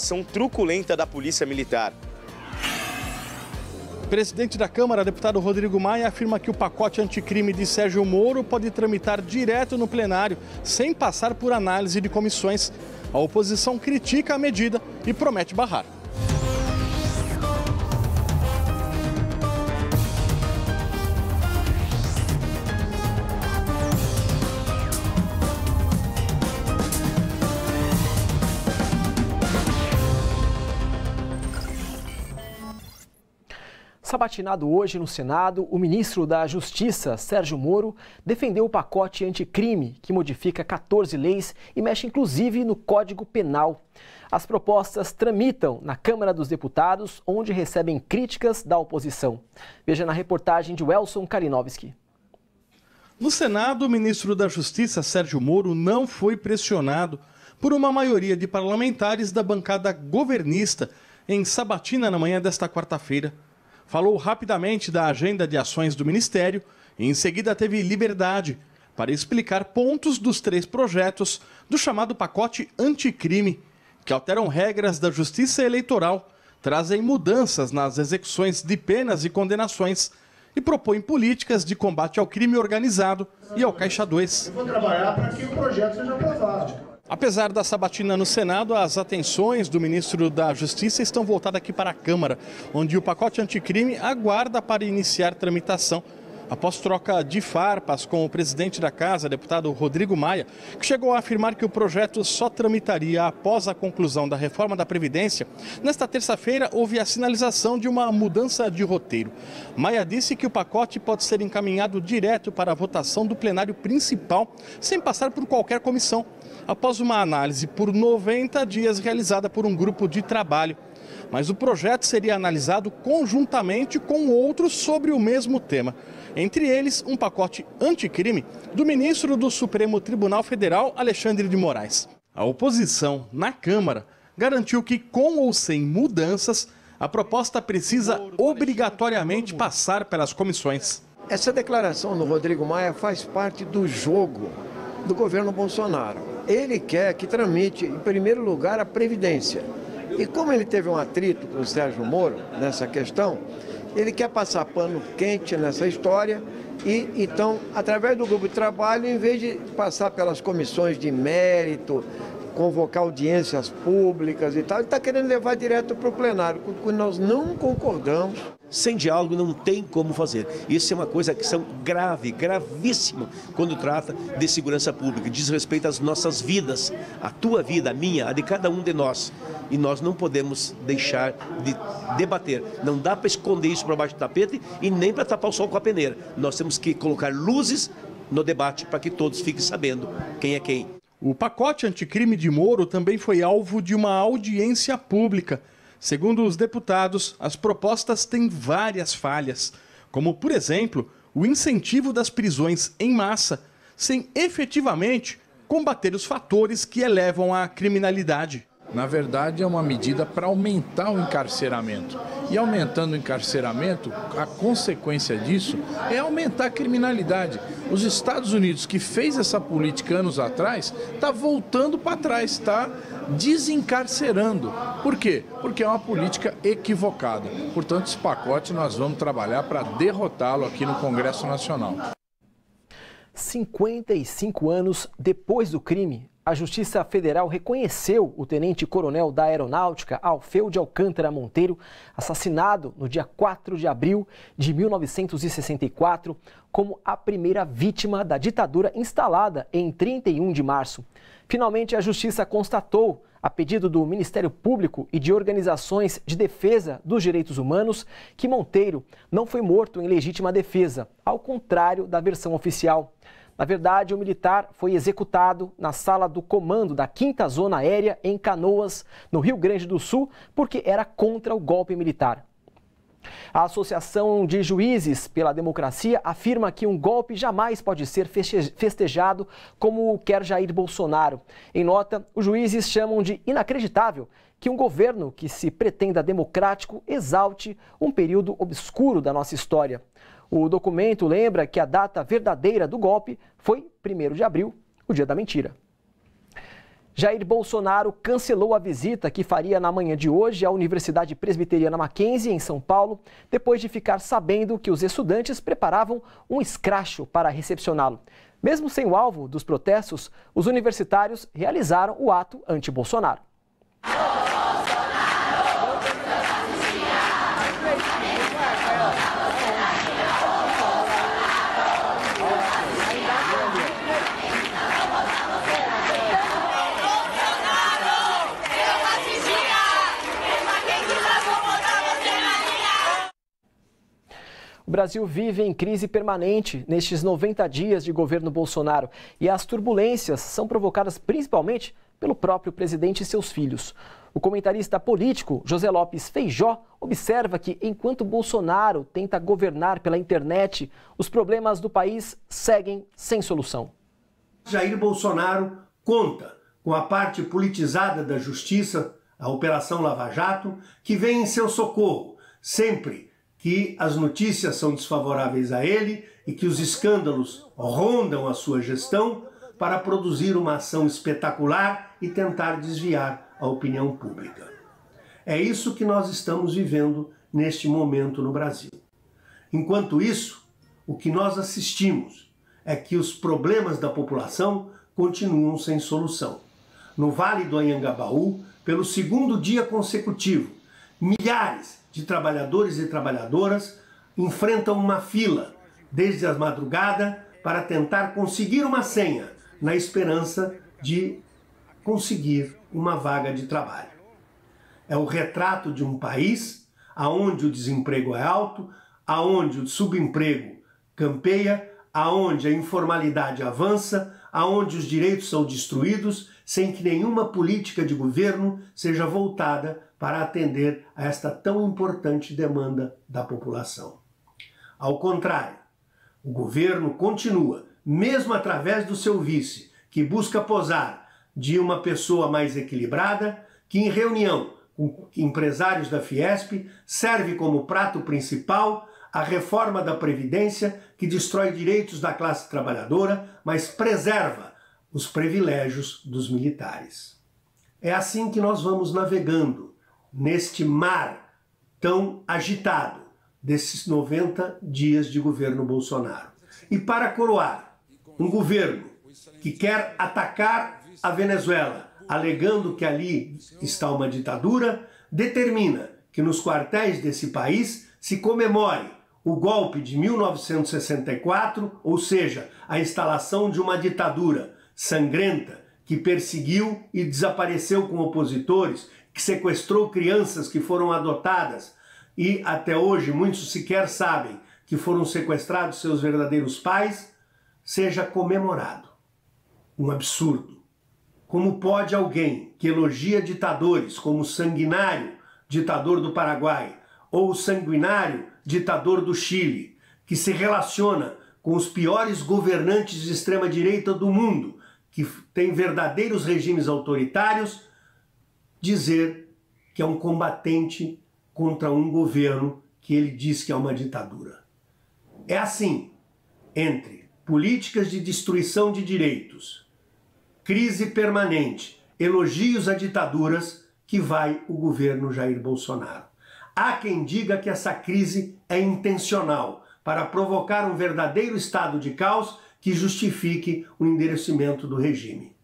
Ação truculenta da Polícia Militar. O presidente da Câmara, deputado Rodrigo Maia, afirma que o pacote anticrime de Sérgio Moro pode tramitar direto no plenário, sem passar por análise de comissões. A oposição critica a medida e promete barrar. Sabatinado hoje no Senado, o ministro da Justiça, Sérgio Moro, defendeu o pacote anticrime, que modifica 14 leis e mexe inclusive no Código Penal. As propostas tramitam na Câmara dos Deputados, onde recebem críticas da oposição. Veja na reportagem de Welson Kalinowski. No Senado, o ministro da Justiça, Sérgio Moro, não foi pressionado por uma maioria de parlamentares da bancada governista em sabatina na manhã desta quarta-feira. Falou rapidamente da agenda de ações do Ministério e em seguida teve liberdade para explicar pontos dos 3 projetos do chamado pacote anticrime, que alteram regras da Justiça Eleitoral, trazem mudanças nas execuções de penas e condenações e propõem políticas de combate ao crime organizado e ao Caixa 2. Eu vou trabalhar para que o projeto seja aprovado. Apesar da sabatina no Senado, as atenções do ministro da Justiça estão voltadas aqui para a Câmara, onde o pacote anticrime aguarda para iniciar tramitação. Após troca de farpas com o presidente da Casa, deputado Rodrigo Maia, que chegou a afirmar que o projeto só tramitaria após a conclusão da reforma da Previdência, nesta terça-feira houve a sinalização de uma mudança de roteiro. Maia disse que o pacote pode ser encaminhado direto para a votação do plenário principal, sem passar por qualquer comissão, após uma análise por 90 dias realizada por um grupo de trabalho. Mas o projeto seria analisado conjuntamente com outros sobre o mesmo tema. Entre eles, um pacote anticrime do ministro do Supremo Tribunal Federal, Alexandre de Moraes. A oposição, na Câmara, garantiu que, com ou sem mudanças, a proposta precisa obrigatoriamente passar pelas comissões. Essa declaração do Rodrigo Maia faz parte do jogo do governo Bolsonaro. Ele quer que tramite, em primeiro lugar, a Previdência. E como ele teve um atrito com o Sérgio Moro nessa questão, ele quer passar pano quente nessa história e, então, através do grupo de trabalho, em vez de passar pelas comissões de mérito, convocar audiências públicas e tal, ele está querendo levar direto para o plenário, com o que nós não concordamos. Sem diálogo não tem como fazer. Isso é uma coisa que são gravíssima, quando trata de segurança pública, diz respeito às nossas vidas, a tua vida, a minha, a de cada um de nós. E nós não podemos deixar de debater. Não dá para esconder isso para baixo do tapete e nem para tapar o sol com a peneira. Nós temos que colocar luzes no debate para que todos fiquem sabendo quem é quem. O pacote anticrime de Moro também foi alvo de uma audiência pública. Segundo os deputados, as propostas têm várias falhas, como, por exemplo, o incentivo das prisões em massa, sem efetivamente combater os fatores que elevam a criminalidade. Na verdade, é uma medida para aumentar o encarceramento. E aumentando o encarceramento, a consequência disso é aumentar a criminalidade. Os Estados Unidos, que fez essa política anos atrás, está voltando para trás, está desencarcerando. Por quê? Porque é uma política equivocada. Portanto, esse pacote nós vamos trabalhar para derrotá-lo aqui no Congresso Nacional. 55 anos depois do crime, a Justiça Federal reconheceu o tenente-coronel da Aeronáutica, Alfeu de Alcântara Monteiro, assassinado no dia 4 de abril de 1964, como a primeira vítima da ditadura instalada em 31 de março. Finalmente, a Justiça constatou, a pedido do Ministério Público e de organizações de defesa dos direitos humanos, que Monteiro não foi morto em legítima defesa, ao contrário da versão oficial. Na verdade, o militar foi executado na sala do comando da 5ª Zona Aérea em Canoas, no Rio Grande do Sul, porque era contra o golpe militar. A Associação de Juízes pela Democracia afirma que um golpe jamais pode ser festejado como quer Jair Bolsonaro. Em nota, os juízes chamam de inacreditável que um governo que se pretenda democrático exalte um período obscuro da nossa história. O documento lembra que a data verdadeira do golpe foi 1º de abril, o dia da mentira. Jair Bolsonaro cancelou a visita que faria na manhã de hoje à Universidade Presbiteriana Mackenzie, em São Paulo, depois de ficar sabendo que os estudantes preparavam um escracho para recepcioná-lo. Mesmo sem o alvo dos protestos, os universitários realizaram o ato anti-Bolsonaro. O Brasil vive em crise permanente nestes 90 dias de governo Bolsonaro e as turbulências são provocadas principalmente pelo próprio presidente e seus filhos. O comentarista político José Lopes Feijó observa que, enquanto Bolsonaro tenta governar pela internet, os problemas do país seguem sem solução. Jair Bolsonaro conta com a parte politizada da justiça, a Operação Lava Jato, que vem em seu socorro sempre que as notícias são desfavoráveis a ele e que os escândalos rondam a sua gestão para produzir uma ação espetacular e tentar desviar a opinião pública. É isso que nós estamos vivendo neste momento no Brasil. Enquanto isso, o que nós assistimos é que os problemas da população continuam sem solução. No Vale do Anhangabaú, pelo segundo dia consecutivo, milhares de trabalhadores e trabalhadoras enfrentam uma fila desde a madrugada para tentar conseguir uma senha, na esperança de conseguir uma vaga de trabalho. É o retrato de um país onde o desemprego é alto, onde o subemprego campeia, onde a informalidade avança, onde os direitos são destruídos, sem que nenhuma política de governo seja voltada para atender a esta tão importante demanda da população. Ao contrário, o governo continua, mesmo através do seu vice, que busca posar de uma pessoa mais equilibrada, que em reunião com empresários da Fiesp serve como prato principal a reforma da Previdência, que destrói direitos da classe trabalhadora, mas preserva os privilégios dos militares. É assim que nós vamos navegando neste mar tão agitado desses 90 dias de governo Bolsonaro. E para coroar, um governo que quer atacar a Venezuela, alegando que ali está uma ditadura, determina que nos quartéis desse país se comemore o golpe de 1964, ou seja, a instalação de uma ditadura sangrenta que perseguiu e desapareceu com opositores, que sequestrou crianças que foram adotadas e até hoje muitos sequer sabem que foram sequestrados seus verdadeiros pais, seja comemorado. Um absurdo. Como pode alguém que elogia ditadores como o sanguinário ditador do Paraguai ou o sanguinário ditador do Chile, que se relaciona com os piores governantes de extrema-direita do mundo, que tem verdadeiros regimes autoritários, dizer que é um combatente contra um governo que ele diz que é uma ditadura? É assim, entre políticas de destruição de direitos, crise permanente, elogios a ditaduras, que vai o governo Jair Bolsonaro. Há quem diga que essa crise é intencional, para provocar um verdadeiro estado de caos que justifique o endurecimento do regime.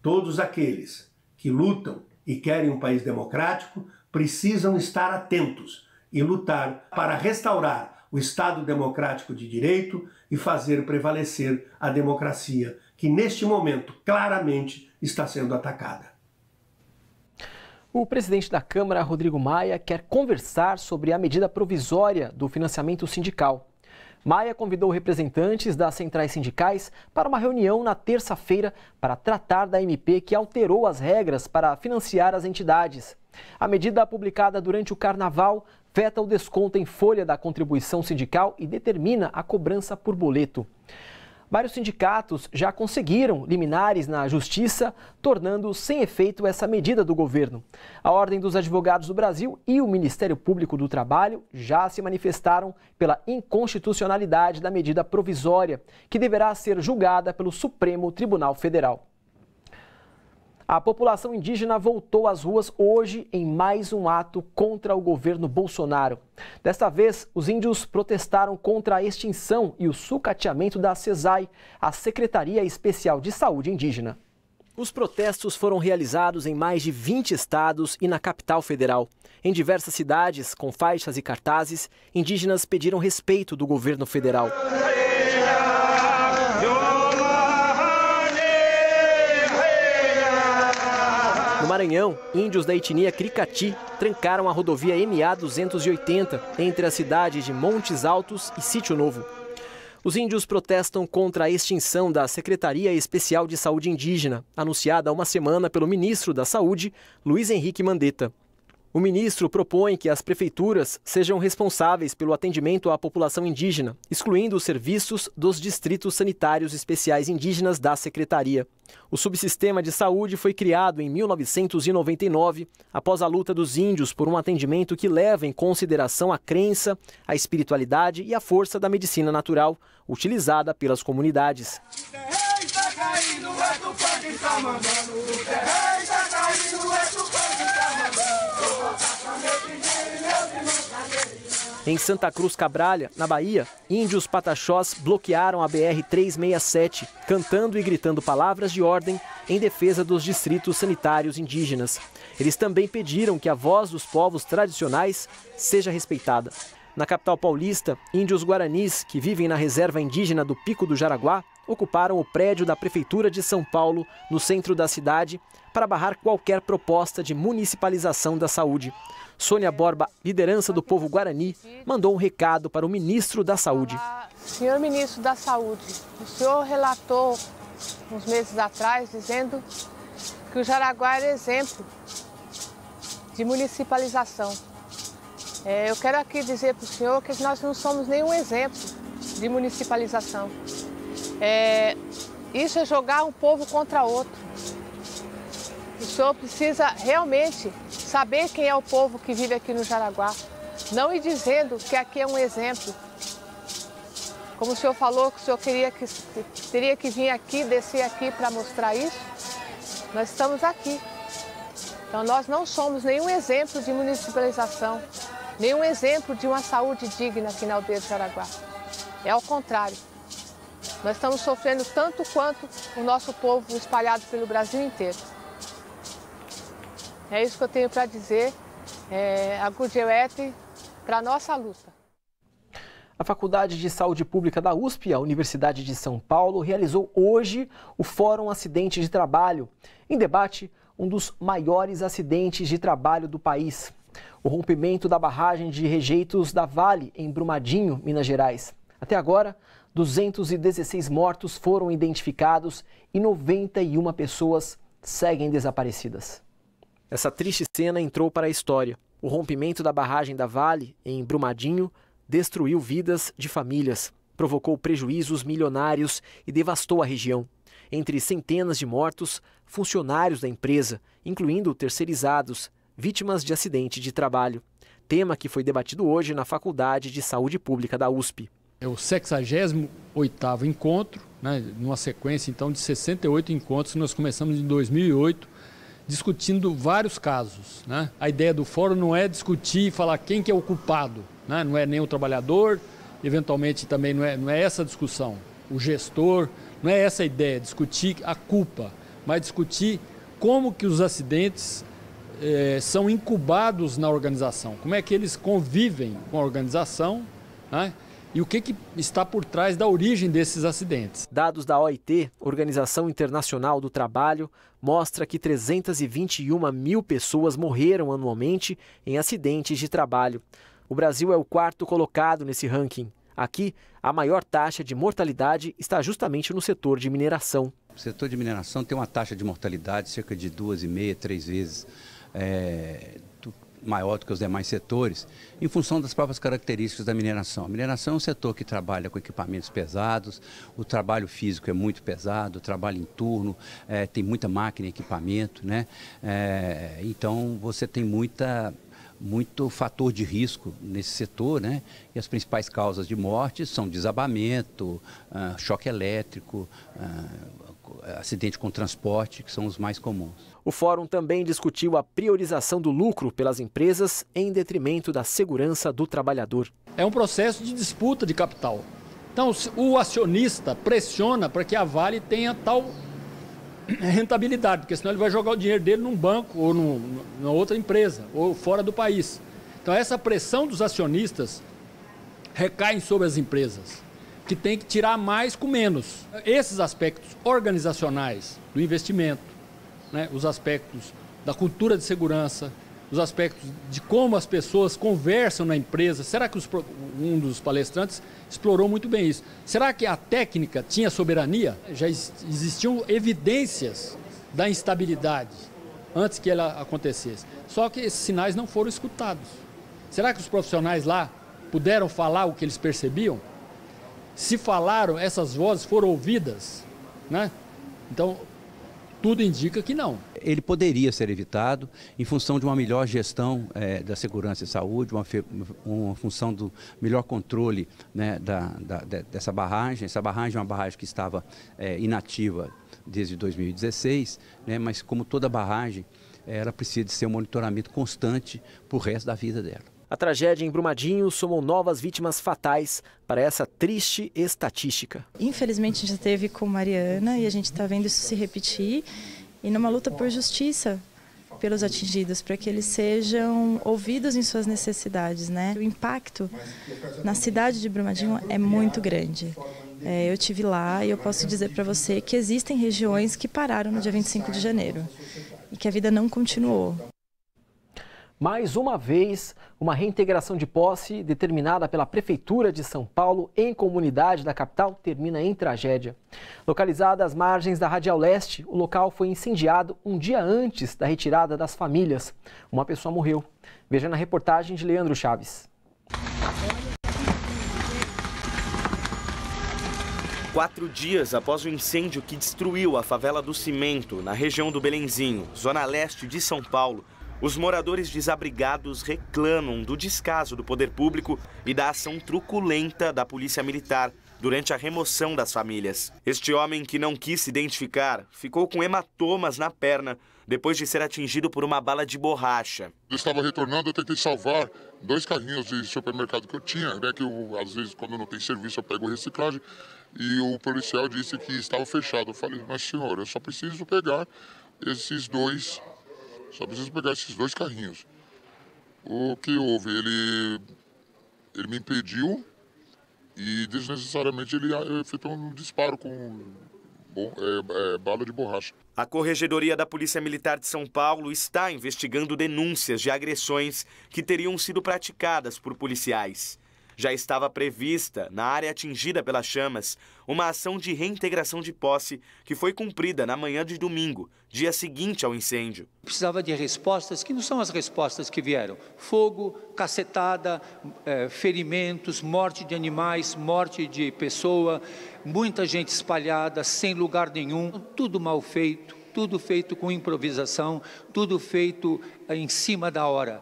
Todos aqueles que lutam e querem um país democrático precisam estar atentos e lutar para restaurar o Estado democrático de direito e fazer prevalecer a democracia, que neste momento claramente está sendo atacada. O presidente da Câmara, Rodrigo Maia, quer conversar sobre a medida provisória do financiamento sindical. Maia convidou representantes das centrais sindicais para uma reunião na terça-feira para tratar da MP que alterou as regras para financiar as entidades. A medida publicada durante o Carnaval veta o desconto em folha da contribuição sindical e determina a cobrança por boleto. Vários sindicatos já conseguiram liminares na Justiça, tornando sem efeito essa medida do governo. A Ordem dos Advogados do Brasil e o Ministério Público do Trabalho já se manifestaram pela inconstitucionalidade da medida provisória, que deverá ser julgada pelo Supremo Tribunal Federal. A população indígena voltou às ruas hoje em mais um ato contra o governo Bolsonaro. Desta vez, os índios protestaram contra a extinção e o sucateamento da SESAI, a Secretaria Especial de Saúde Indígena. Os protestos foram realizados em mais de 20 estados e na capital federal. Em diversas cidades, com faixas e cartazes, indígenas pediram respeito do governo federal. No Maranhão, índios da etnia Cricati trancaram a rodovia MA-280 entre as cidades de Montes Altos e Sítio Novo. Os índios protestam contra a extinção da Secretaria Especial de Saúde Indígena, anunciada há uma semana pelo ministro da Saúde, Luiz Henrique Mandetta. O ministro propõe que as prefeituras sejam responsáveis pelo atendimento à população indígena, excluindo os serviços dos distritos sanitários especiais indígenas da secretaria. O subsistema de saúde foi criado em 1999, após a luta dos índios por um atendimento que leva em consideração a crença, a espiritualidade e a força da medicina natural, utilizada pelas comunidades. Em Santa Cruz Cabralha, na Bahia, índios pataxós bloquearam a BR-367, cantando e gritando palavras de ordem em defesa dos distritos sanitários indígenas. Eles também pediram que a voz dos povos tradicionais seja respeitada. Na capital paulista, índios guaranis, que vivem na reserva indígena do Pico do Jaraguá, ocuparam o prédio da Prefeitura de São Paulo, no centro da cidade, para barrar qualquer proposta de municipalização da saúde. Sônia Borba, liderança do povo guarani, mandou um recado para o ministro da Saúde. Senhor ministro da Saúde, o senhor relatou uns meses atrás dizendo que o Jaraguá era exemplo de municipalização. Eu quero aqui dizer para o senhor que nós não somos nenhum exemplo de municipalização. Isso é jogar um povo contra outro. O senhor precisa realmente saber quem é o povo que vive aqui no Jaraguá. Não ir dizendo que aqui é um exemplo. Como o senhor falou que o senhor teria que vir aqui, descer aqui para mostrar isso, nós estamos aqui. Então nós não somos nenhum exemplo de municipalização, nenhum exemplo de uma saúde digna aqui na aldeia do Jaraguá. É ao contrário. Nós estamos sofrendo tanto quanto o nosso povo espalhado pelo Brasil inteiro. É isso que eu tenho para dizer, a Gudjewete, para a nossa luta. A Faculdade de Saúde Pública da USP, a Universidade de São Paulo, realizou hoje o Fórum Acidente de Trabalho. Em debate, um dos maiores acidentes de trabalho do país. O rompimento da barragem de rejeitos da Vale, em Brumadinho, Minas Gerais. Até agora, 216 mortos foram identificados e 91 pessoas seguem desaparecidas. Essa triste cena entrou para a história. O rompimento da barragem da Vale, em Brumadinho, destruiu vidas de famílias, provocou prejuízos milionários e devastou a região. Entre centenas de mortos, funcionários da empresa, incluindo terceirizados, vítimas de acidente de trabalho. Tema que foi debatido hoje na Faculdade de Saúde Pública da USP. É o 68º encontro, numa sequência então de 68 encontros que nós começamos em 2008, discutindo vários casos. A ideia do fórum não é discutir e falar quem que é o culpado, não é nem o trabalhador, eventualmente também não é essa a discussão, o gestor, não é essa a ideia, discutir a culpa, mas discutir como que os acidentes são incubados na organização, como é que eles convivem com a organização, e o que está por trás da origem desses acidentes. Dados da OIT, Organização Internacional do Trabalho, mostra que 321 mil pessoas morreram anualmente em acidentes de trabalho. O Brasil é o 4º colocado nesse ranking. Aqui, a maior taxa de mortalidade está justamente no setor de mineração. O setor de mineração tem uma taxa de mortalidade cerca de 2,5, 3 vezes maior do que os demais setores, em função das próprias características da mineração. A mineração é um setor que trabalha com equipamentos pesados, o trabalho físico é muito pesado, o trabalho em turno, tem muita máquina e equipamento, então você tem muito fator de risco nesse setor, e as principais causas de morte são desabamento, choque elétrico, acidente com transporte, que são os mais comuns. O fórum também discutiu a priorização do lucro pelas empresas em detrimento da segurança do trabalhador. É um processo de disputa de capital. Então, o acionista pressiona para que a Vale tenha tal rentabilidade, porque senão ele vai jogar o dinheiro dele num banco ou numa outra empresa, ou fora do país. Então, essa pressão dos acionistas recai sobre as empresas, que tem que tirar mais com menos. Esses aspectos organizacionais do investimento, né, os aspectos da cultura de segurança, os aspectos de como as pessoas conversam na empresa. Será que um dos palestrantes explorou muito bem isso? Será que a técnica tinha soberania? Já existiam evidências da instabilidade antes que ela acontecesse. Só que esses sinais não foram escutados. Será que os profissionais lá puderam falar o que eles percebiam? Se falaram, essas vozes foram ouvidas, né? Então, tudo indica que não. Ele poderia ser evitado em função de uma melhor gestão da segurança e saúde, uma função do melhor controle, né, dessa barragem. Essa barragem é uma barragem que estava inativa desde 2016, né, mas como toda barragem, ela precisa de ser um monitoramento constante para o resto da vida dela. A tragédia em Brumadinho somou novas vítimas fatais para essa triste estatística. Infelizmente, a gente teve com Mariana e a gente está vendo isso se repetir. E numa luta por justiça pelos atingidos, para que eles sejam ouvidos em suas necessidades, né? O impacto na cidade de Brumadinho é muito grande. Eu estive lá e eu posso dizer para você que existem regiões que pararam no dia 25 de janeiro e que a vida não continuou. Mais uma vez, uma reintegração de posse determinada pela Prefeitura de São Paulo em comunidade da capital termina em tragédia. Localizada às margens da Radial Leste, o local foi incendiado um dia antes da retirada das famílias. Uma pessoa morreu. Veja na reportagem de Leandro Chaves. 4 dias após o incêndio que destruiu a favela do Cimento, na região do Belenzinho, zona leste de São Paulo, os moradores desabrigados reclamam do descaso do poder público e da ação truculenta da polícia militar durante a remoção das famílias. Este homem, que não quis se identificar, ficou com hematomas na perna depois de ser atingido por uma bala de borracha. Eu estava retornando, eu tentei salvar 2 carrinhos de supermercado que eu tinha, né, que às vezes quando não tem serviço eu pego reciclagem, e o policial disse que estava fechado. Eu falei, mas senhor, eu só preciso pegar esses 2 carrinhos. O que houve? Ele me impediu e desnecessariamente ele efetuou um disparo com bala de borracha. A Corregedoria da Polícia Militar de São Paulo está investigando denúncias de agressões que teriam sido praticadas por policiais. Já estava prevista, na área atingida pelas chamas, uma ação de reintegração de posse que foi cumprida na manhã de domingo, dia seguinte ao incêndio. Precisava de respostas que não são as respostas que vieram. Fogo, cacetada, ferimentos, morte de animais, morte de pessoa, muita gente espalhada, sem lugar nenhum, tudo mal feito, tudo feito com improvisação, tudo feito em cima da hora.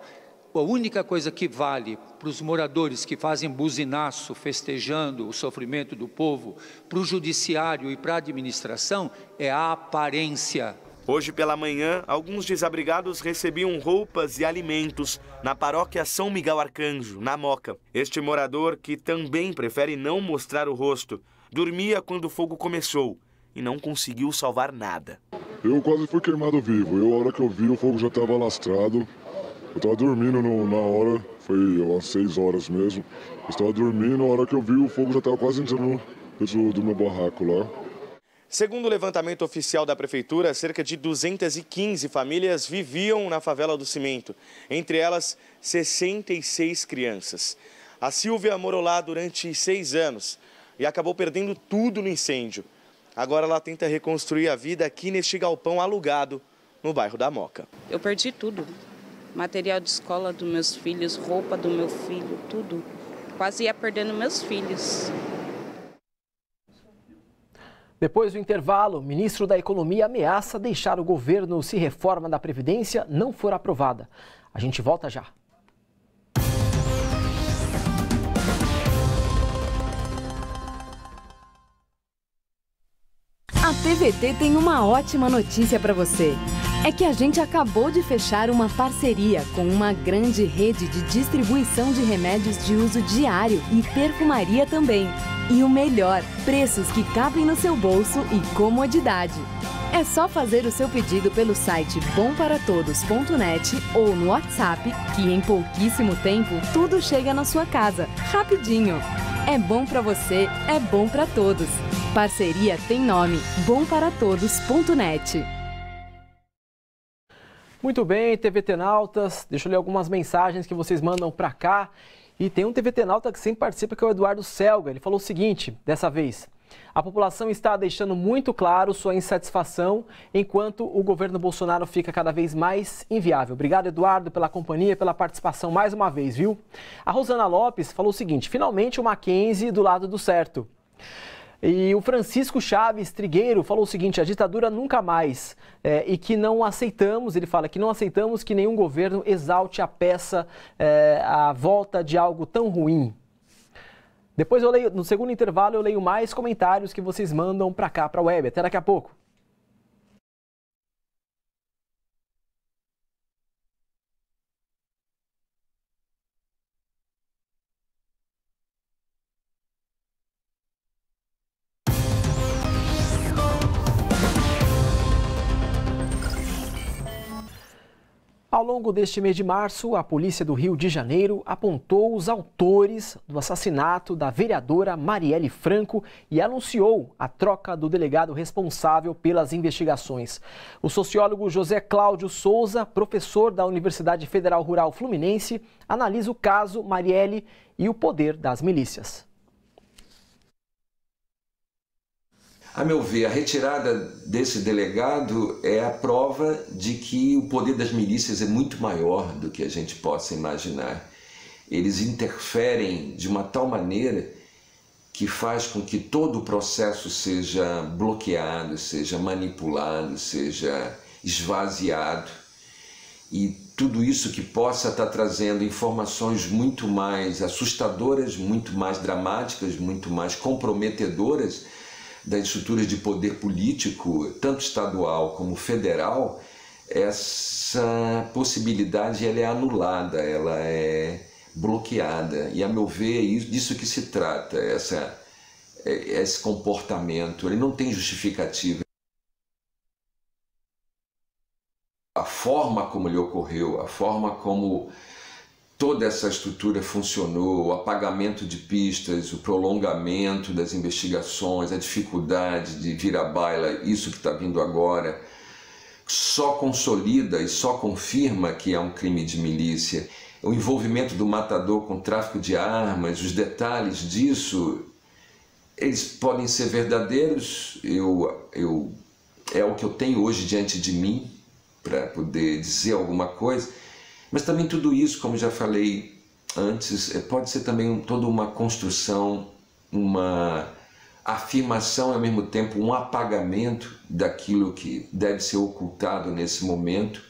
A única coisa que vale para os moradores que fazem buzinaço festejando o sofrimento do povo, para o judiciário e para a administração, é a aparência. Hoje pela manhã, alguns desabrigados recebiam roupas e alimentos na paróquia São Miguel Arcanjo, na Moca. Este morador, que também prefere não mostrar o rosto, dormia quando o fogo começou e não conseguiu salvar nada. Eu quase fui queimado vivo. A hora que eu vi, o fogo já estava alastrado. Eu estava dormindo na hora, foi às 6 horas mesmo. Eu estava dormindo, a hora que eu vi, o fogo já estava quase entrando dentro do meu barraco lá. Segundo o levantamento oficial da Prefeitura, cerca de 215 famílias viviam na favela do Cimento. Entre elas, 66 crianças. A Silvia morou lá durante 6 anos e acabou perdendo tudo no incêndio. Agora ela tenta reconstruir a vida aqui neste galpão alugado, no bairro da Moca. Eu perdi tudo. Material de escola dos meus filhos, roupa do meu filho, tudo. Quase ia perdendo meus filhos. Depois do intervalo, o ministro da Economia ameaça deixar o governo se reforma da Previdência não for aprovada. A gente volta já. A TVT tem uma ótima notícia para você. É que a gente acabou de fechar uma parceria com uma grande rede de distribuição de remédios de uso diário e perfumaria também. E o melhor, preços que cabem no seu bolso e comodidade. É só fazer o seu pedido pelo site bomparatodos.net ou no WhatsApp, que em pouquíssimo tempo tudo chega na sua casa, rapidinho. É bom para você, é bom para todos. Parceria tem nome, bomparatodos.net. Muito bem, TVT-nautas, deixa eu ler algumas mensagens que vocês mandam para cá. E tem um TVT-nauta que sempre participa, que é o Eduardo Selga. Ele falou o seguinte, dessa vez: a população está deixando muito claro sua insatisfação, enquanto o governo Bolsonaro fica cada vez mais inviável. Obrigado, Eduardo, pela companhia e pela participação mais uma vez, viu? A Rosana Lopes falou o seguinte: finalmente o Mackenzie do lado do certo. E o Francisco Chaves Trigueiro falou o seguinte: a ditadura nunca mais, e que não aceitamos, ele fala que não aceitamos que nenhum governo exalte a peça, a volta de algo tão ruim. Depois eu leio, no segundo intervalo eu leio mais comentários que vocês mandam para cá, para a web. Até daqui a pouco. Ao longo deste mês de março, a polícia do Rio de Janeiro apontou os autores do assassinato da vereadora Marielle Franco e anunciou a troca do delegado responsável pelas investigações. O sociólogo José Cláudio Souza, professor da Universidade Federal Rural Fluminense, analisa o caso Marielle e o poder das milícias. A meu ver, a retirada desse delegado é a prova de que o poder das milícias é muito maior do que a gente possa imaginar. Eles interferem de uma tal maneira que faz com que todo o processo seja bloqueado, seja manipulado, seja esvaziado. E tudo isso que possa estar trazendo informações muito mais assustadoras, muito mais dramáticas, muito mais comprometedoras das estruturas de poder político, tanto estadual como federal, essa possibilidade ela é anulada, ela é bloqueada. E, a meu ver, é disso que se trata, esse comportamento. Ele não tem justificativa. A forma como ele ocorreu, a forma como toda essa estrutura funcionou, o apagamento de pistas, o prolongamento das investigações, a dificuldade de vir à baila, isso que está vindo agora, só consolida e só confirma que é um crime de milícia. O envolvimento do matador com o tráfico de armas, os detalhes disso, eles podem ser verdadeiros, é o que eu tenho hoje diante de mim para poder dizer alguma coisa. Mas também tudo isso, como já falei antes, pode ser também toda uma construção, uma afirmação e ao mesmo tempo um apagamento daquilo que deve ser ocultado nesse momento.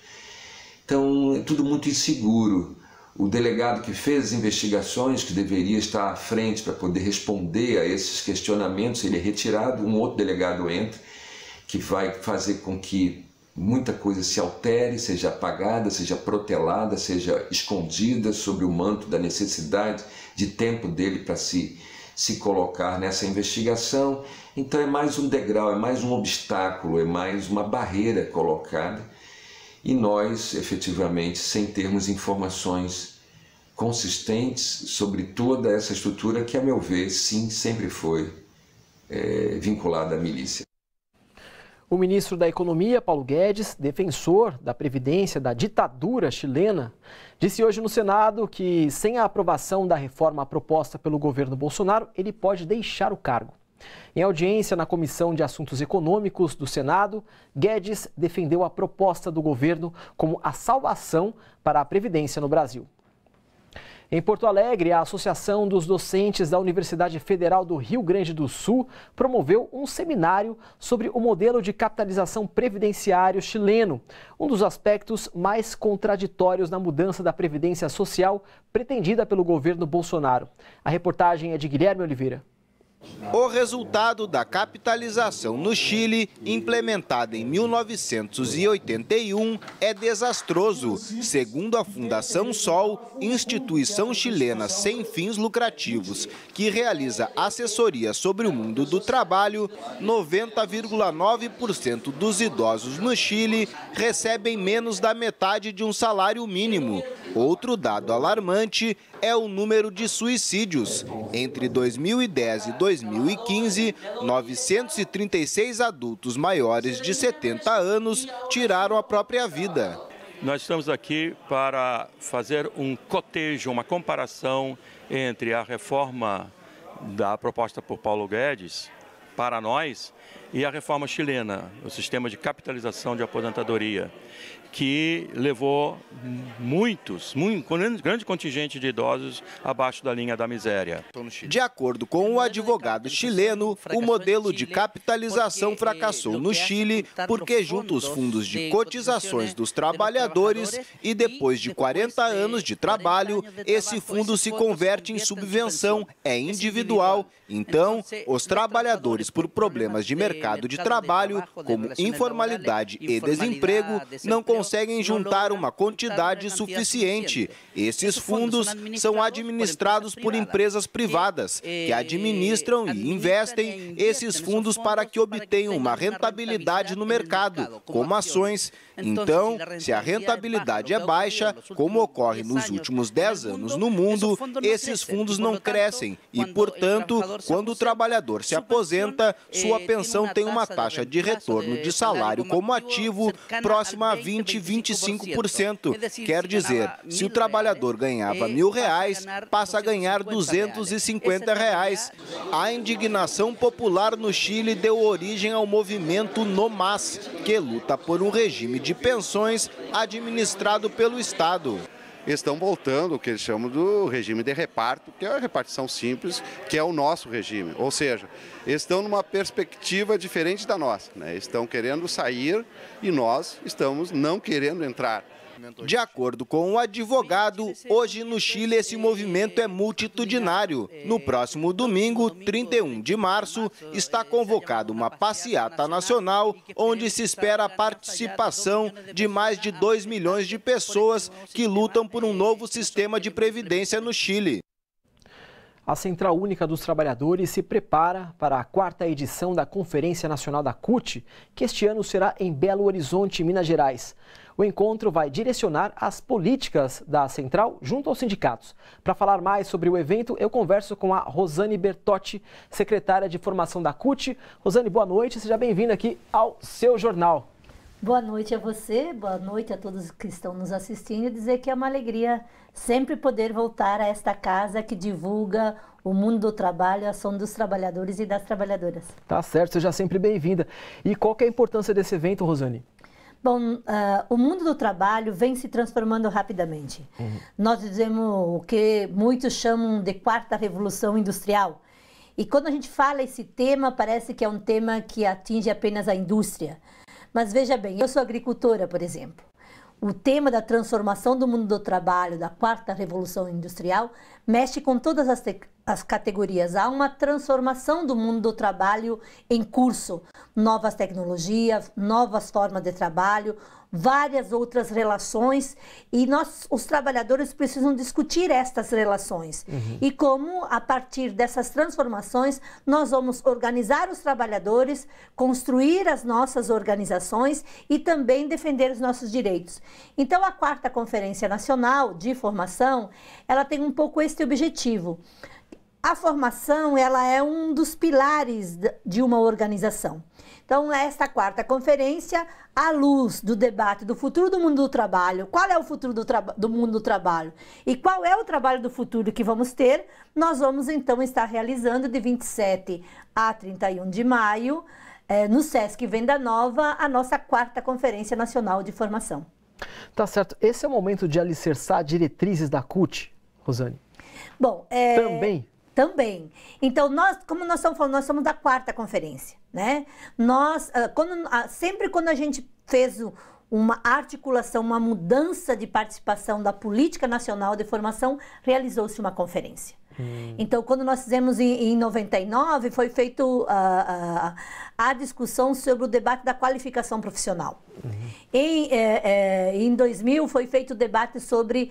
Então é tudo muito inseguro. O delegado que fez as investigações, que deveria estar à frente para poder responder a esses questionamentos, ele é retirado, um outro delegado entra, que vai fazer com que muita coisa se altere, seja apagada, seja protelada, seja escondida sob o manto da necessidade de tempo dele para se colocar nessa investigação. Então é mais um degrau, é mais um obstáculo, é mais uma barreira colocada. E nós, efetivamente, sem termos informações consistentes sobre toda essa estrutura que, a meu ver, sim, sempre foi vinculada à milícia. O ministro da Economia, Paulo Guedes, defensor da Previdência da ditadura chilena, disse hoje no Senado que, sem a aprovação da reforma proposta pelo governo Bolsonaro, ele pode deixar o cargo. Em audiência na Comissão de Assuntos Econômicos do Senado, Guedes defendeu a proposta do governo como a salvação para a Previdência no Brasil. Em Porto Alegre, a Associação dos Docentes da Universidade Federal do Rio Grande do Sul promoveu um seminário sobre o modelo de capitalização previdenciário chileno, um dos aspectos mais contraditórios na mudança da previdência social pretendida pelo governo Bolsonaro. A reportagem é de Guilherme Oliveira. O resultado da capitalização no Chile, implementada em 1981, é desastroso. Segundo a Fundação Sol, instituição chilena sem fins lucrativos, que realiza assessoria sobre o mundo do trabalho, 90,9% dos idosos no Chile recebem menos da metade de um salário mínimo. Outro dado alarmante é o número de suicídios. Entre 2010 e 2015, 936 adultos maiores de 70 anos tiraram a própria vida. Nós estamos aqui para fazer um cotejo, uma comparação entre a reforma da proposta por Paulo Guedes para nós e a reforma chilena, o sistema de capitalização de aposentadoria, que levou um grande contingente de idosos abaixo da linha da miséria. De acordo com o advogado chileno, o modelo de capitalização fracassou no Chile porque junta os fundos de cotizações dos trabalhadores e depois de 40 anos de trabalho, esse fundo se converte em subvenção, é individual. Então, os trabalhadores, por problemas de mercado de trabalho, como informalidade e desemprego, não conseguem juntar uma quantidade suficiente. Esses fundos são administrados por empresas privadas, que administram e investem esses fundos para que obtenham uma rentabilidade no mercado, como ações. Então, se a rentabilidade é baixa, como ocorre nos últimos 10 anos no mundo, esses fundos não crescem e, portanto, quando o trabalhador se aposenta, sua pensão tem uma taxa de retorno de salário como ativo próxima a 20, 25%. Quer dizer, se o trabalhador ganhava R$1.000, passa a ganhar R$250. A indignação popular no Chile deu origem ao movimento No Más, que luta por um regime de pensões administrado pelo Estado. Estão voltando o que eles chamam do regime de reparto, que é a repartição simples, que é o nosso regime. Ou seja, estão numa perspectiva diferente da nossa, né? Estão querendo sair e nós estamos não querendo entrar. De acordo com o advogado, hoje no Chile esse movimento é multitudinário. No próximo domingo, 31 de março, está convocada uma passeata nacional, onde se espera a participação de mais de 2 milhões de pessoas que lutam por um novo sistema de previdência no Chile. A Central Única dos Trabalhadores se prepara para a 4ª edição da Conferência Nacional da CUT, que este ano será em Belo Horizonte, Minas Gerais. O encontro vai direcionar as políticas da Central junto aos sindicatos. Para falar mais sobre o evento, eu converso com a Rosane Bertotti, secretária de formação da CUT. Rosane, boa noite, seja bem-vinda aqui ao seu jornal. Boa noite a você, boa noite a todos que estão nos assistindo e dizer que é uma alegria sempre poder voltar a esta casa que divulga o mundo do trabalho, a ação dos trabalhadores e das trabalhadoras. Tá certo, seja sempre bem-vinda. E qual que é a importância desse evento, Rosane? Bom, o mundo do trabalho vem se transformando rapidamente. Nós dizemos o que muitos chamam de 4ª Revolução Industrial. E quando a gente fala esse tema, parece que é um tema que atinge apenas a indústria. Mas veja bem, eu sou agricultora, por exemplo. O tema da transformação do mundo do trabalho, da 4ª Revolução Industrial, mexe com todas as categorias. Há uma transformação do mundo do trabalho em curso. Novas tecnologias, novas formas de trabalho, várias outras relações e os trabalhadores precisam discutir estas relações. E como, a partir dessas transformações, nós vamos organizar os trabalhadores, construir as nossas organizações e também defender os nossos direitos. Então, a 4ª Conferência Nacional de Formação, ela tem um pouco este objetivo. A formação, ela é um dos pilares de uma organização. Então, esta 4ª conferência, à luz do debate do futuro do mundo do trabalho, qual é o futuro do mundo do trabalho e qual é o trabalho do futuro que vamos ter, nós vamos então estar realizando de 27 a 31 de maio, no Sesc Venda Nova, a nossa 4ª Conferência Nacional de Formação. Tá certo. Esse é o momento de alicerçar diretrizes da CUT, Rosane? Bom, Também? Também. Então, como nós estamos falando, nós somos da 4ª conferência, né? Sempre quando a gente fez uma articulação, uma mudança de participação da Política Nacional de Formação, realizou-se uma conferência. Então, quando nós fizemos em 99, foi feito a discussão sobre o debate da qualificação profissional. Em 2000, foi feito o debate sobre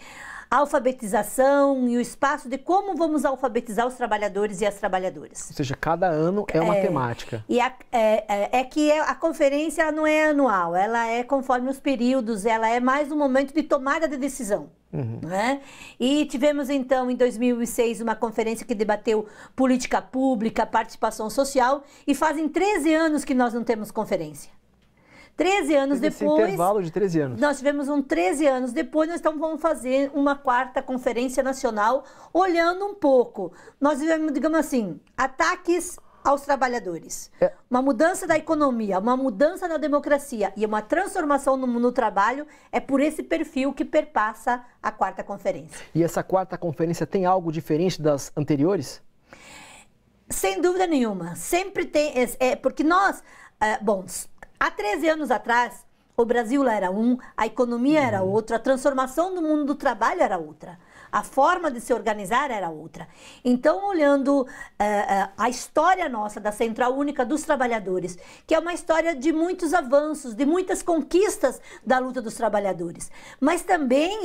alfabetização e o espaço de como vamos alfabetizar os trabalhadores e as trabalhadoras. Ou seja, cada ano é uma temática. E a conferência não é anual, ela é conforme os períodos, ela é mais um momento de tomada de decisão. Né? E tivemos então em 2006 uma conferência que debateu política pública, participação social, e fazem 13 anos que nós não temos conferência. 13 anos depois... Esse intervalo de 13 anos. Nós tivemos 13 anos depois, nós vamos fazer uma 4ª Conferência Nacional, olhando um pouco. Nós tivemos, digamos assim, ataques aos trabalhadores, uma mudança da economia, uma mudança na democracia e uma transformação no trabalho, é por esse perfil que perpassa a 4ª Conferência. E essa 4ª Conferência tem algo diferente das anteriores? Sem dúvida nenhuma. Sempre tem, porque nós, há 13 anos atrás, o Brasil era a economia era outra, a transformação do mundo do trabalho era outra. A forma de se organizar era outra. Então, olhando a história nossa da Central Única dos Trabalhadores, que é uma história de muitos avanços, de muitas conquistas da luta dos trabalhadores, mas também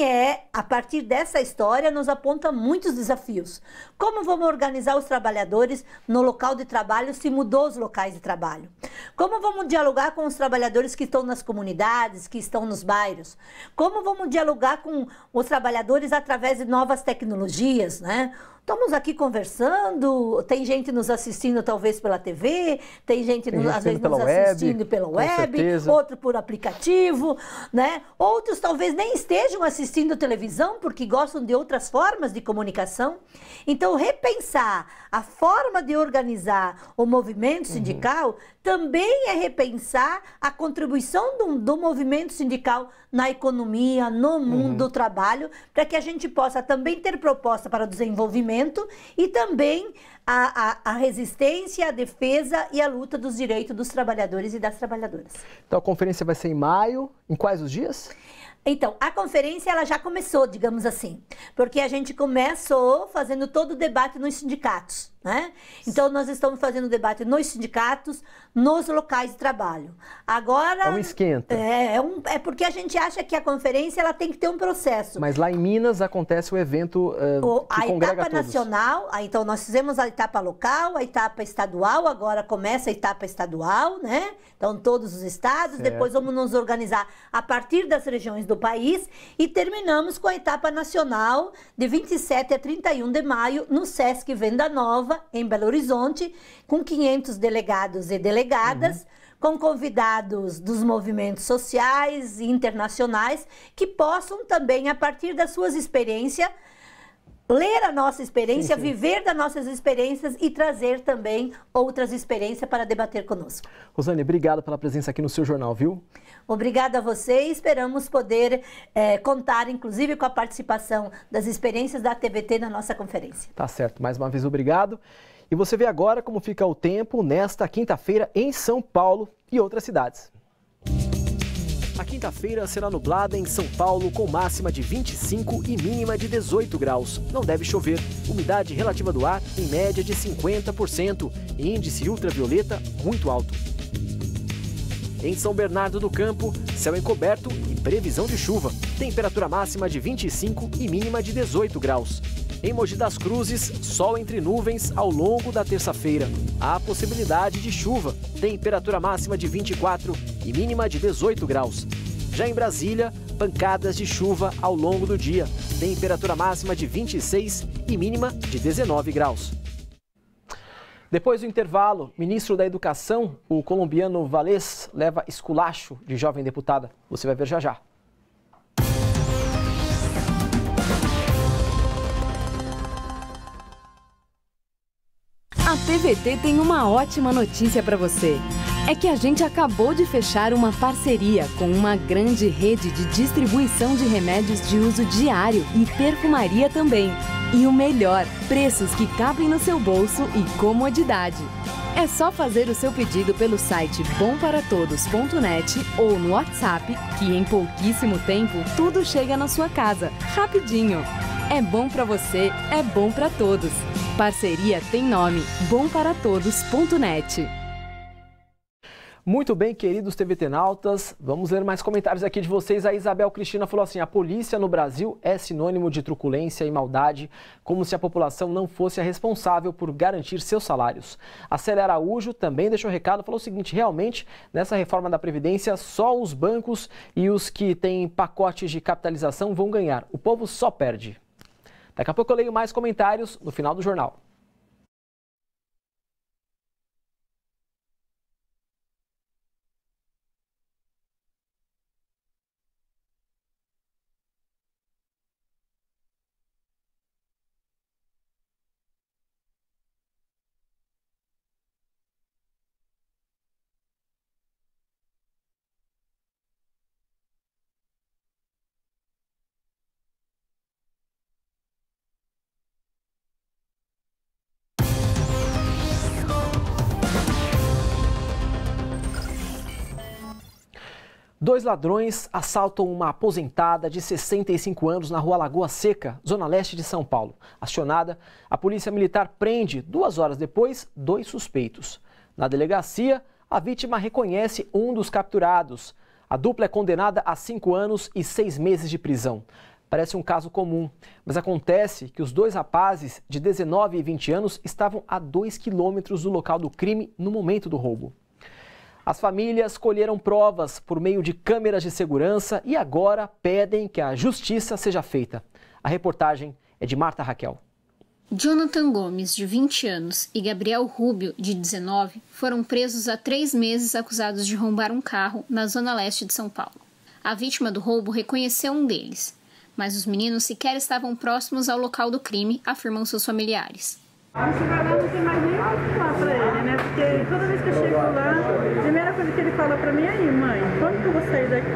a partir dessa história, nos aponta muitos desafios. Como vamos organizar os trabalhadores no local de trabalho se mudou os locais de trabalho? Como vamos dialogar com os trabalhadores que estão nas comunidades, que estão nos bairros? Como vamos dialogar com os trabalhadores através de novas tecnologias, né? Estamos aqui conversando, tem gente nos assistindo talvez pela TV, tem gente às vezes nos assistindo pela web, outro por aplicativo, né? Outros talvez nem estejam assistindo televisão porque gostam de outras formas de comunicação. Então, repensar a forma de organizar o movimento sindical também é repensar a contribuição do movimento sindical na economia, no mundo do trabalho, para que a gente possa também ter proposta para o desenvolvimento e também a resistência, a defesa e a luta dos direitos dos trabalhadores e das trabalhadoras. Então a conferência vai ser em maio, em quais os dias? Então, a conferência ela já começou, digamos assim, porque a gente começou fazendo todo o debate nos sindicatos, né? Então, nós estamos fazendo o debate nos sindicatos, nos locais de trabalho. Agora... É um esquenta. É porque a gente acha que a conferência ela tem que ter um processo. Mas lá em Minas acontece o evento que congrega a etapa nacional, então nós fizemos a etapa local, a etapa estadual, agora começa a etapa estadual, né? Então, todos os estados, depois vamos nos organizar a partir das regiões do país e terminamos com a etapa nacional de 27 a 31 de maio no Sesc Venda Nova, em Belo Horizonte, com 500 delegados e delegadas, com convidados dos movimentos sociais e internacionais que possam também, a partir das suas experiências, ler a nossa experiência, viver das nossas experiências e trazer também outras experiências para debater conosco. Rosane, obrigado pela presença aqui no seu jornal, viu? Obrigada a você e esperamos poder contar, inclusive, com a participação das experiências da TVT na nossa conferência. Tá certo. Mais uma vez, obrigado. E você vê agora como fica o tempo nesta quinta-feira em São Paulo e outras cidades. A quinta-feira será nublada em São Paulo com máxima de 25 e mínima de 18 graus. Não deve chover. Umidade relativa do ar em média de 50% e índice ultravioleta muito alto. Em São Bernardo do Campo, céu encoberto e previsão de chuva. Temperatura máxima de 25 e mínima de 18 graus. Em Mogi das Cruzes, sol entre nuvens ao longo da terça-feira. Há possibilidade de chuva. Temperatura máxima de 24 e mínima de 18 graus. Já em Brasília, pancadas de chuva ao longo do dia. Temperatura máxima de 26 e mínima de 19 graus. Depois do intervalo, ministro da Educação, o colombiano Valés, leva esculacho de jovem deputada. Você vai ver já já. A TVT tem uma ótima notícia para você. É que a gente acabou de fechar uma parceria com uma grande rede de distribuição de remédios de uso diário e perfumaria também. E o melhor, preços que cabem no seu bolso e comodidade. É só fazer o seu pedido pelo site bomparatodos.net ou no WhatsApp, que em pouquíssimo tempo tudo chega na sua casa, rapidinho. É bom para você, é bom para todos. Parceria tem nome, bomparatodos.net. Muito bem, queridos TVTnautas, vamos ler mais comentários aqui de vocês. A Isabel Cristina falou assim: a polícia no Brasil é sinônimo de truculência e maldade, como se a população não fosse a responsável por garantir seus salários. A Célia Araújo também deixou recado, falou o seguinte: realmente, nessa reforma da Previdência, só os bancos e os que têm pacotes de capitalização vão ganhar. O povo só perde. Daqui a pouco eu leio mais comentários no final do jornal. Dois ladrões assaltam uma aposentada de 65 anos na rua Lagoa Seca, zona leste de São Paulo. Acionada, a polícia militar prende, 2 horas depois, 2 suspeitos. Na delegacia, a vítima reconhece um dos capturados. A dupla é condenada a 5 anos e 6 meses de prisão. Parece um caso comum, mas acontece que os 2 rapazes de 19 e 20 anos estavam a 2 quilômetros do local do crime no momento do roubo. As famílias colheram provas por meio de câmeras de segurança e agora pedem que a justiça seja feita. A reportagem é de Marta Raquel. Jonathan Gomes, de 20 anos, e Gabriel Rubio, de 19, foram presos há 3 meses acusados de roubar um carro na zona leste de São Paulo. A vítima do roubo reconheceu um deles, mas os meninos sequer estavam próximos ao local do crime, afirmam seus familiares. Esse vai lá, não tem mais nem onde falar pra ele, né? Porque toda vez que eu chego lá, a primeira coisa que ele fala pra mim: aí, mãe, quando que eu vou sair daqui?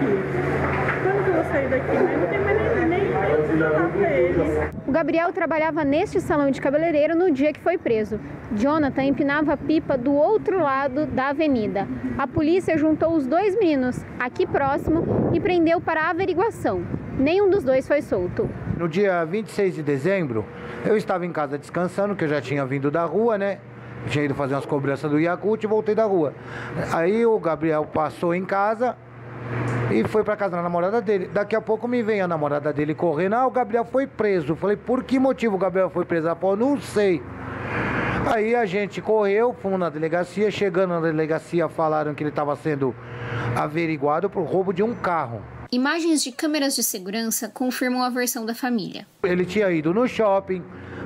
Quando que eu vou sair daqui? Mas não tem mais nem o que falar pra ele. O Gabriel trabalhava neste salão de cabeleireiro no dia que foi preso. Jonathan empinava a pipa do outro lado da avenida. A polícia juntou os 2 meninos aqui próximo e prendeu para a averiguação. Nenhum dos 2 foi solto. No dia 26 de dezembro, eu estava em casa descansando, que eu já tinha vindo da rua, né? Eu tinha ido fazer umas cobranças do Yakult e voltei da rua. Aí o Gabriel passou em casa e foi para casa da namorada dele. Daqui a pouco me vem a namorada dele correndo: o Gabriel foi preso. Eu falei: por que motivo o Gabriel foi preso? Ela falou: não sei. Aí a gente correu, fomos na delegacia. Chegando na delegacia, falaram que ele estava sendo averiguado por roubo de um carro. Imagens de câmeras de segurança confirmam a versão da família. Ele tinha ido no shopping,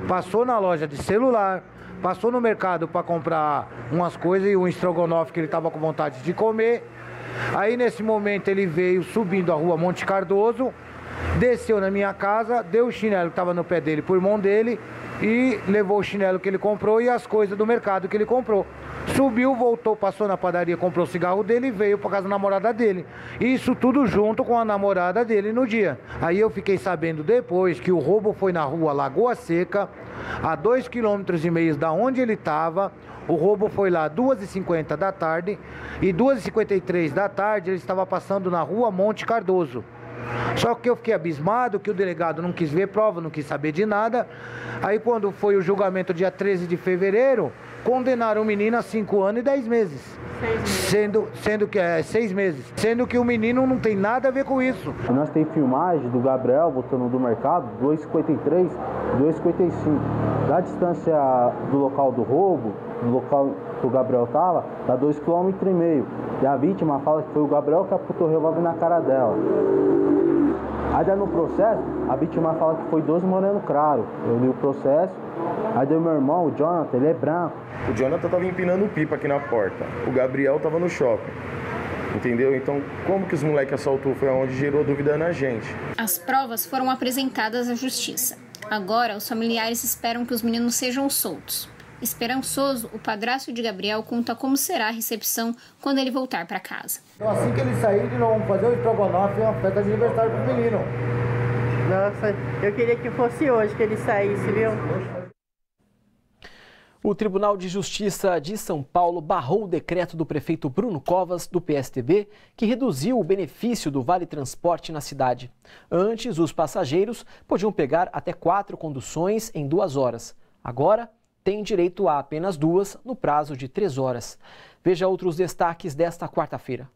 passou na loja de celular, passou no mercado para comprar umas coisas e um estrogonofe que ele estava com vontade de comer. Aí nesse momento ele veio subindo a rua Monte Cardoso, desceu na minha casa, deu o chinelo que estava no pé dele pro irmão dele e levou o chinelo que ele comprou e as coisas do mercado que ele comprou. Subiu, voltou, passou na padaria, comprou o cigarro dele e veio para casa da namorada dele. Isso tudo junto com a namorada dele no dia. Aí eu fiquei sabendo depois que o roubo foi na rua Lagoa Seca, a 2,5 km da onde ele estava. O roubo foi lá 2h50 da tarde e 2h53 da tarde ele estava passando na rua Monte Cardoso. Só que eu fiquei abismado que o delegado não quis ver prova, não quis saber de nada. Aí quando foi o julgamento dia 13 de fevereiro, condenaram o menino a 5 anos e 10 meses. Sendo que é 6 meses. Sendo que o menino não tem nada a ver com isso. Nós temos filmagem do Gabriel voltando do mercado, 2h53, 2h55. Da distância do local do roubo, do local que o Gabriel estava, dá 2,5 km. E a vítima fala que foi o Gabriel que apontou o revólver na cara dela. Aí daí no processo, a vítima fala que foi 2 moreno claro. Eu li o processo, aí deu meu irmão, o Jonathan, ele é branco. O Jonathan estava empinando pipa aqui na porta, o Gabriel estava no shopping, entendeu? Então, como que os moleques assaltou foi onde gerou dúvida na gente. As provas foram apresentadas à justiça. Agora, os familiares esperam que os meninos sejam soltos. Esperançoso, o padrasto de Gabriel conta como será a recepção quando ele voltar para casa. Então, assim que ele sair, nós vamos fazer o estrogonofe e uma festa de aniversário pro menino. Nossa, eu queria que fosse hoje que ele saísse, viu? O Tribunal de Justiça de São Paulo barrou o decreto do prefeito Bruno Covas, do PSDB, que reduziu o benefício do Vale Transporte na cidade. Antes, os passageiros podiam pegar até 4 conduções em 2 horas. Agora, têm direito a apenas 2 no prazo de 3 horas. Veja outros destaques desta quarta-feira.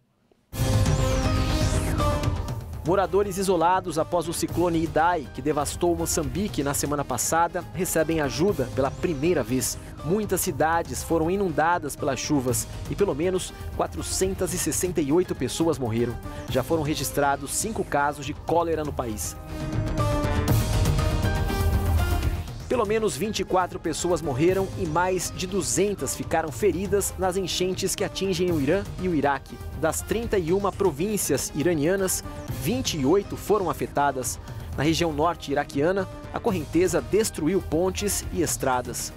Moradores isolados após o ciclone Idai, que devastou Moçambique na semana passada, recebem ajuda pela primeira vez. Muitas cidades foram inundadas pelas chuvas e pelo menos 468 pessoas morreram. Já foram registrados 5 casos de cólera no país. Pelo menos 24 pessoas morreram e mais de 200 ficaram feridas nas enchentes que atingem o Irã e o Iraque. Das 31 províncias iranianas, 28 foram afetadas. Na região norte iraquiana, a correnteza destruiu pontes e estradas.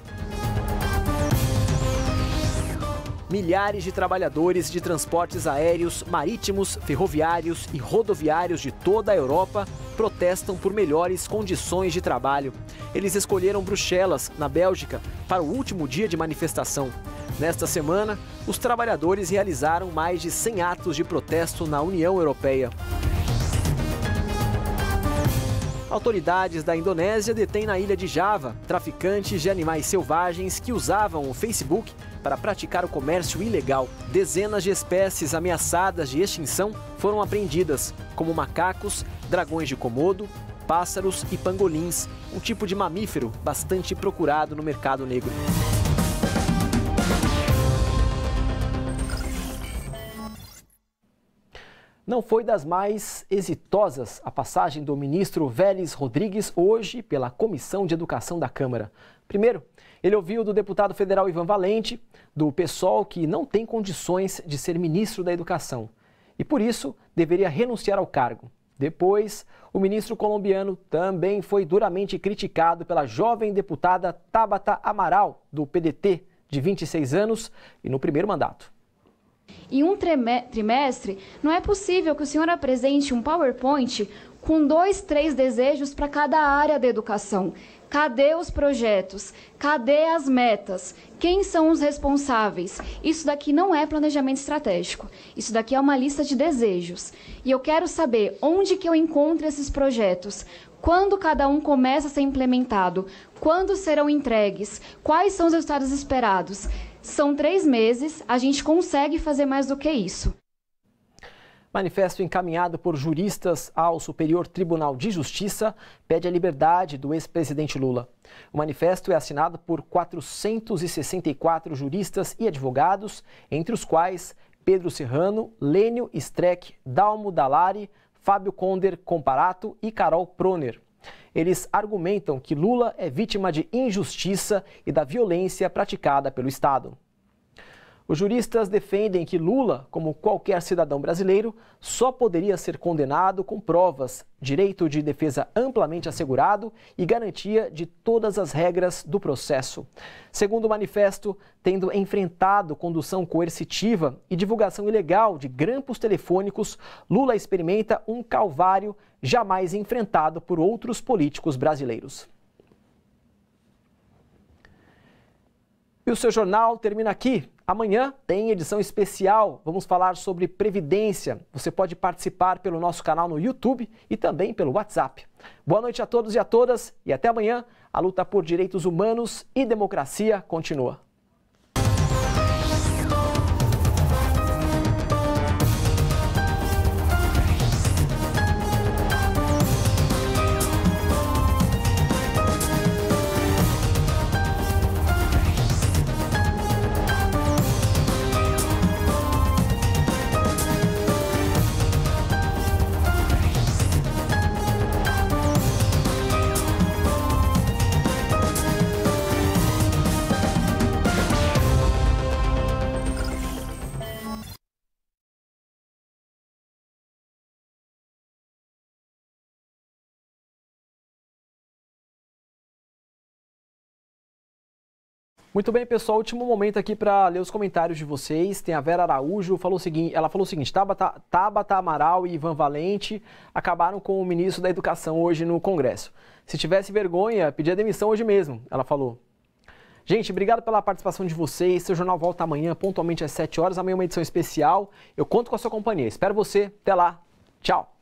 Milhares de trabalhadores de transportes aéreos, marítimos, ferroviários e rodoviários de toda a Europa protestam por melhores condições de trabalho. Eles escolheram Bruxelas, na Bélgica, para o último dia de manifestação. Nesta semana, os trabalhadores realizaram mais de 100 atos de protesto na União Europeia. Autoridades da Indonésia detêm na ilha de Java traficantes de animais selvagens que usavam o Facebook para praticar o comércio ilegal. Dezenas de espécies ameaçadas de extinção foram apreendidas, como macacos, dragões de Komodo, pássaros e pangolins, um tipo de mamífero bastante procurado no mercado negro. Não foi das mais exitosas a passagem do ministro Vélez Rodrigues hoje pela Comissão de Educação da Câmara. Primeiro, ele ouviu do deputado federal Ivan Valente, do PSOL, que não tem condições de ser ministro da Educação e, por isso, deveria renunciar ao cargo. Depois, o ministro colombiano também foi duramente criticado pela jovem deputada Tabata Amaral, do PDT, de 26 anos e no primeiro mandato. Em um trimestre, não é possível que o senhor apresente um PowerPoint com 2, 3 desejos para cada área da educação. Cadê os projetos? Cadê as metas? Quem são os responsáveis? Isso daqui não é planejamento estratégico. Isso daqui é uma lista de desejos. E eu quero saber onde que eu encontro esses projetos. Quando cada um começa a ser implementado? Quando serão entregues? Quais são os resultados esperados? São 3 meses, a gente consegue fazer mais do que isso. Manifesto encaminhado por juristas ao Superior Tribunal de Justiça pede a liberdade do ex-presidente Lula. O manifesto é assinado por 464 juristas e advogados, entre os quais Pedro Serrano, Lênio Streck, Dalmo Dallari, Fábio Conder Comparato e Carol Proner. Eles argumentam que Lula é vítima de injustiça e da violência praticada pelo Estado. Os juristas defendem que Lula, como qualquer cidadão brasileiro, só poderia ser condenado com provas, direito de defesa amplamente assegurado e garantia de todas as regras do processo. Segundo o manifesto, tendo enfrentado condução coercitiva e divulgação ilegal de grampos telefônicos, Lula experimenta um calvário jamais enfrentado por outros políticos brasileiros. E o seu jornal termina aqui. Amanhã tem edição especial. Vamos falar sobre Previdência. Você pode participar pelo nosso canal no YouTube e também pelo WhatsApp. Boa noite a todos e a todas e até amanhã. A luta por direitos humanos e democracia continua. Muito bem, pessoal, último momento aqui para ler os comentários de vocês. Tem a Vera Araújo, ela falou o seguinte: Tabata Amaral e Ivan Valente acabaram com o ministro da Educação hoje no Congresso. Se tivesse vergonha, pedia demissão hoje mesmo, ela falou. Gente, obrigado pela participação de vocês. Seu jornal volta amanhã, pontualmente às 7 horas. Amanhã é uma edição especial. Eu conto com a sua companhia. Espero você. Até lá. Tchau.